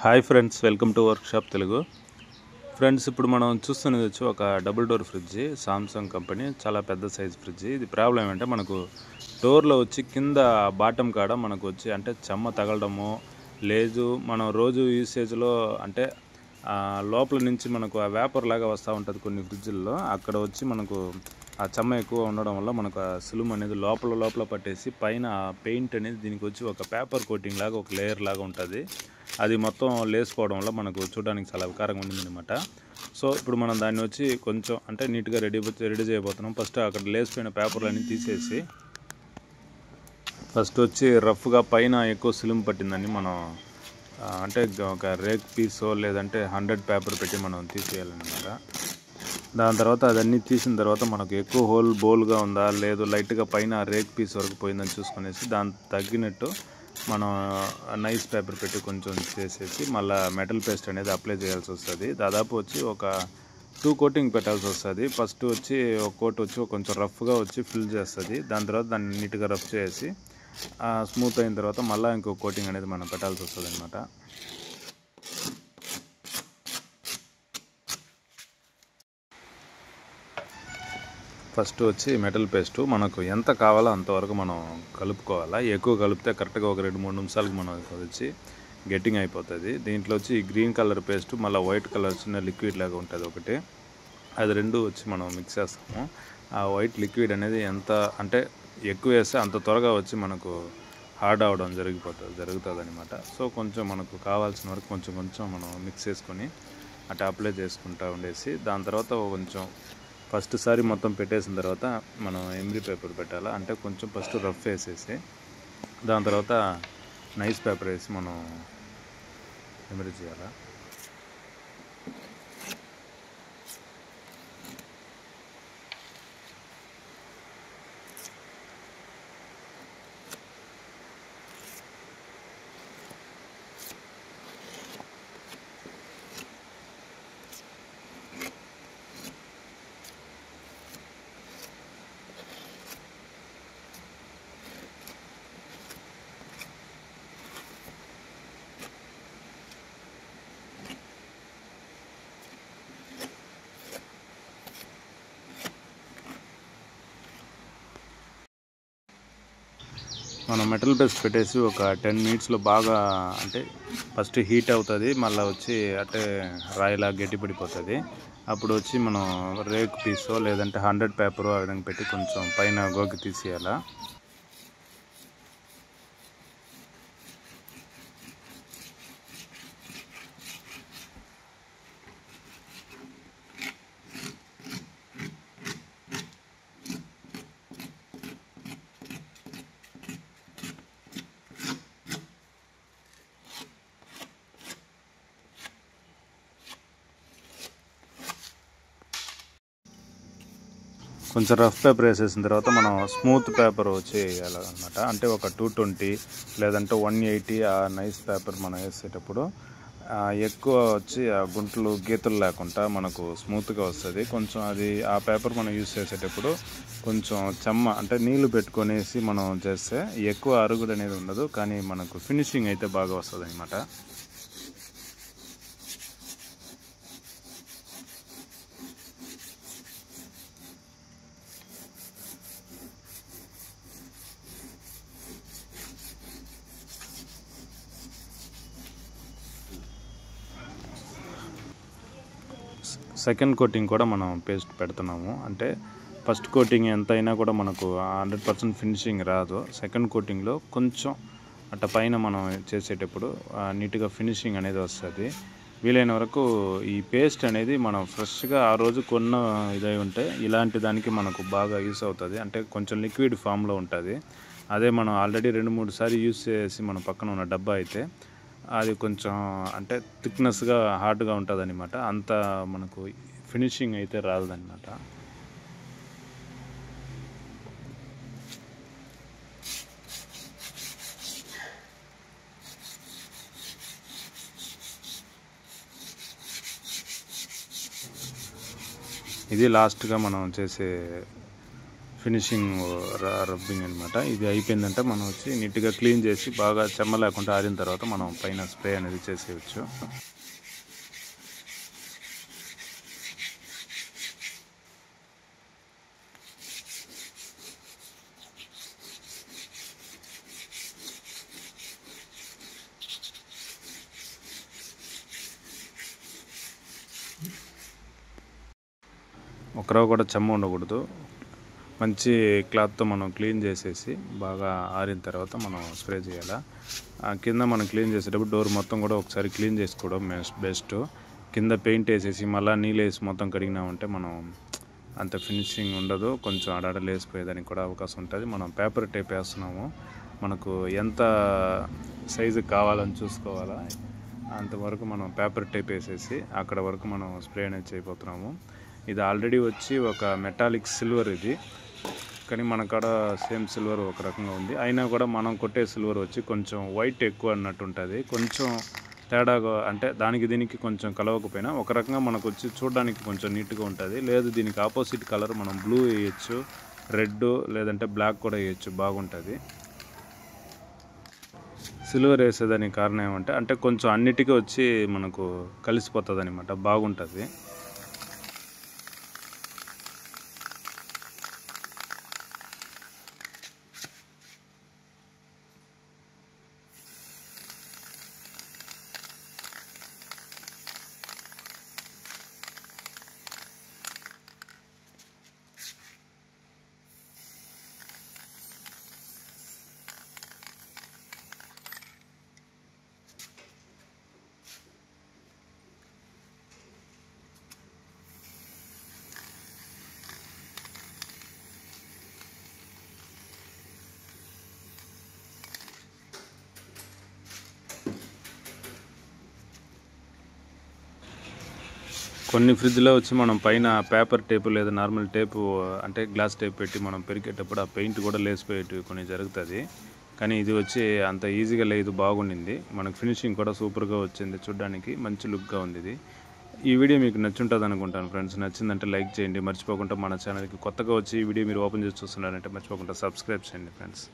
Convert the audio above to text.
Hi friends, welcome to workshop Telugu. Friends, ఇప్పుడు మనం చూస్తున్నది వచ్చి ఒక double door fridge, Samsung company. చాలా పెద్ద సైజ్ ఫ్రిడ్జ్. ఇది ప్రాబ్లం ఏంటంటే మనకు డోర్లో వచ్చి కింద బాటమ్ కాడ మనకు వచ్చి అంటే చెమ్మ తగలడము లేదు. మనం రోజు యూసేజ్లో అంటే లోపల నుంచి మనకు ఆ వేపర్ లాగా వస్తూ ఉంటుంది కొన్ని ఫ్రిడ్జ్ల్లో. అక్కడ వచ్చి మనకు ఆ చెమ్మ ఎక్కువ ఉండడం వల్ల మనకు ఆ సిలుమ్ అనేది లోపల పట్టేసి పైన పెయింట్ అనేది దీనికి వచ్చి ఒక పేపర్ కోటింగ్ లాగా ఒక లేయర్ లాగా ఉంటుంది. అది మొత్తం లేసిపోవడం వల్ల మనకు చూడడానికి చాలా వికారంగా ఉండిందనమాట. సో ఇప్పుడు మనం దాన్ని వచ్చి కొంచెం అంటే నీట్గా రెడీ చేయబోతున్నాం. ఫస్ట్ అక్కడ లేసిపోయిన పేపర్లన్నీ తీసేసి ఫస్ట్ వచ్చి రఫ్గా పైన ఎక్కువ సిలుమ్ పట్టిందని మనం అంటే ఒక రేక్ పీసో లేదంటే 100 పేపర్ పెట్టి మనం తీసేయాలన్నమాట. దాని తర్వాత అదన్నీ తీసిన తర్వాత మనకు ఎక్కువ బోల్గా ఉందా లేదు లైట్గా పైన రేక్ పీస్ వరకు పోయిందని చూసుకునేసి దానికి తగ్గినట్టు మనం నైస్ పేపర్ పెట్టి కొంచెం చేసేసి మళ్ళీ మెటల్ పేస్ట్ అనేది అప్లై చేయాల్సి వస్తుంది. దాదాపు వచ్చి ఒక 2 కోటింగ్ పెట్టాల్సి వస్తుంది. ఫస్ట్ వచ్చి ఒక కోట్ వచ్చి కొంచెం రఫ్గా వచ్చి ఫిల్ చేస్తుంది. దాని తర్వాత దాన్ని నీట్గా రఫ్ చేసి స్మూత్ అయిన తర్వాత మళ్ళీ ఇంకో కోటింగ్ అనేది మనం పెట్టాల్సి వస్తుంది అనమాట. ఫస్ట్ వచ్చి మెటల్ పేస్టు మనకు ఎంత కావాలో అంతవరకు మనం కలుపుకోవాలా. ఎక్కువ కలిపితే కరెక్ట్గా ఒక 2-3 నిమిషాలకి మనం వచ్చి గెట్టింగ్ అయిపోతుంది. దీంట్లో వచ్చి గ్రీన్ కలర్ పేస్టు మళ్ళీ వైట్ కలర్ చిన్న లిక్విడ్ లాగా ఉంటుంది ఒకటి, అది రెండు వచ్చి మనం మిక్స్ చేస్తాము. ఆ వైట్ లిక్విడ్ అనేది ఎంత అంటే ఎక్కువ వేస్తే అంత త్వరగా వచ్చి మనకు హార్డ్ అవడం జరుగుతుంది అనమాట. సో కొంచెం మనకు కావాల్సిన వరకు కొంచెం మనం మిక్స్ చేసుకొని అటు అప్లై చేసుకుంటూ ఉండేసి దాని తర్వాత కొంచెం ఫస్ట్ సారి మొత్తం పెట్టేసిన తర్వాత మనం ఎమ్రీ పేపర్ పెట్టాలా. అంటే కొంచెం ఫస్ట్ రఫ్ వేసేసి దాని తర్వాత నైస్ పేపర్ వేసి మనం ఎమ్రీ చేయాలా. మనం మెటల్ పేస్ట్ పెట్టేసి ఒక 10 మినిట్స్లో బాగా అంటే ఫస్ట్ హీట్ అవుతుంది, మళ్ళీ వచ్చి అంటే రాయిలా గట్టిపడిపోతుంది. అప్పుడు వచ్చి మనం రేక్ పీసో లేదంటే 100 పేపరు ఆ విధంగా పెట్టి కొంచెం పైన గోకి తీసేయాలా. కొంచెం రఫ్ పేపర్ వేసేసిన తర్వాత మనం స్మూత్ పేపర్ వచ్చి వేయాలన్నమాట. అంటే ఒక 220 లేదంటే 180 ఆ నైస్ పేపర్ మనం వేసేటప్పుడు ఎక్కువ వచ్చి ఆ గుంటలు గీతలు లేకుండా మనకు స్మూత్గా వస్తుంది. కొంచెం అది ఆ పేపర్ మనం యూజ్ చేసేటప్పుడు కొంచెం చెమ్మ అంటే నీళ్లు పెట్టుకొనేసి మనం చేస్తే ఎక్కువ అరుగుడు అనేది ఉండదు, కానీ మనకు ఫినిషింగ్ అయితే బాగా వస్తుంది అన్నమాట. సెకండ్ కోటింగ్ కూడా మనం పేస్ట్ పెడుతున్నాము. అంటే ఫస్ట్ కోటింగ్ ఎంత అయినా కూడా మనకు 100% ఫినిషింగ్ రాదు. సెకండ్ కోటింగ్లో కొంచెం అట్ట పైన మనం చేసేటప్పుడు నీట్గా ఫినిషింగ్ అనేది వస్తుంది. వీలైన వరకు ఈ పేస్ట్ అనేది మనం ఫ్రెష్గా ఆ రోజు కొన్న ఇదై ఉంటే ఇలాంటి దానికి మనకు బాగా యూస్ అవుతుంది. అంటే కొంచెం లిక్విడ్ ఫామ్లో ఉంటుంది. అదే మనం ఆల్రెడీ 2-3 సార్లు యూస్ చేసి మన పక్కన ఉన్న డబ్బా అయితే అది కొంచెం అంటే థిక్నెస్గా హార్డ్గా ఉంటుంది అనమాట. అంత మనకు ఫినిషింగ్ అయితే రాదనమాట. ఇది లాస్ట్గా మనం చేసే ఫినిషింగ్ రబ్బింగ్ అనమాట. ఇది అయిపోయిందంటే మనం వచ్చి నీట్గా క్లీన్ చేసి బాగా చెమ్మ లేకుండా ఆరిన తర్వాత మనం పైన స్ప్రే అనేది చేసేయచ్చు. ఒకరవ కూడా చెమ్మ ఉండకూడదు. మంచి క్లాత్తో మనం క్లీన్ చేసేసి బాగా ఆరిన తర్వాత మనం స్ప్రే చేయాలి. కింద మనం క్లీన్ చేసేటప్పుడు డోర్ మొత్తం కూడా ఒకసారి క్లీన్ చేసుకోవడం బెస్ట్. కింద పెయింట్ వేసేసి మళ్ళీ నీళ్ళు వేసి మొత్తం కడిగినామంటే మనం అంత ఫినిషింగ్ ఉండదు. కొంచెం ఆడాడ లేసిపోయేదానికి కూడా అవకాశం ఉంటుంది. మనం పేపర్ టేప్ వేస్తున్నాము, మనకు ఎంత సైజు కావాలని చూసుకోవాలా, అంతవరకు మనం పేపర్ టేప్ వేసేసి అక్కడ వరకు మనం స్ప్రే అనేది చేయబోతున్నాము. ఇది ఆల్రెడీ వచ్చి ఒక మెటాలిక్ సిల్వర్ ఇది, కానీ మన కాడ సేమ్ సిల్వర్ ఒక రకంగా ఉంది. అయినా కూడా మనం కొట్టే సిల్వర్ వచ్చి కొంచెం వైట్ ఎక్కువ అన్నట్టు ఉంటుంది. కొంచెం తేడాగా అంటే దానికి దీనికి కొంచెం కలవకపోయినా ఒక రకంగా మనకు వచ్చి చూడడానికి కొంచెం నీట్గా ఉంటుంది. లేదు దీనికి ఆపోజిట్ కలర్ మనం బ్లూ వేయచ్చు, రెడ్ లేదంటే బ్లాక్ కూడా వేయచ్చు, బాగుంటుంది. సిల్వర్ వేసేదానికి కారణం ఏమంటే అంటే కొంచెం అన్నిటికీ వచ్చి మనకు కలిసిపోతుంది అనమాట, బాగుంటుంది. కొన్ని ఫ్రిడ్జ్లో వచ్చి మనం పైన పేపర్ టేపు లేదా నార్మల్ టేపు అంటే గ్లాస్ టేప్ పెట్టి మనం పెరిగేటప్పుడు ఆ పెయింట్ కూడా లేసిపోయేటివి కొన్ని జరుగుతుంది. కానీ ఇది వచ్చి అంత ఈజీగా లేదు, బాగుండింది. మనకు ఫినిషింగ్ కూడా సూపర్గా వచ్చింది, చూడడానికి మంచి లుక్గా ఉంది ఇది. ఈ వీడియో మీకు నచ్చుంటుంది అనుకుంటాను ఫ్రెండ్స్. నచ్చిందంటే లైక్ చేయండి, మర్చిపోకుండా మన ఛానల్కి కొత్తగా వచ్చి ఈ వీడియో మీరు ఓపెన్ చేసి చూస్తున్నారంటే మర్చిపోకుండా సబ్స్క్రైబ్ చేయండి ఫ్రెండ్స్.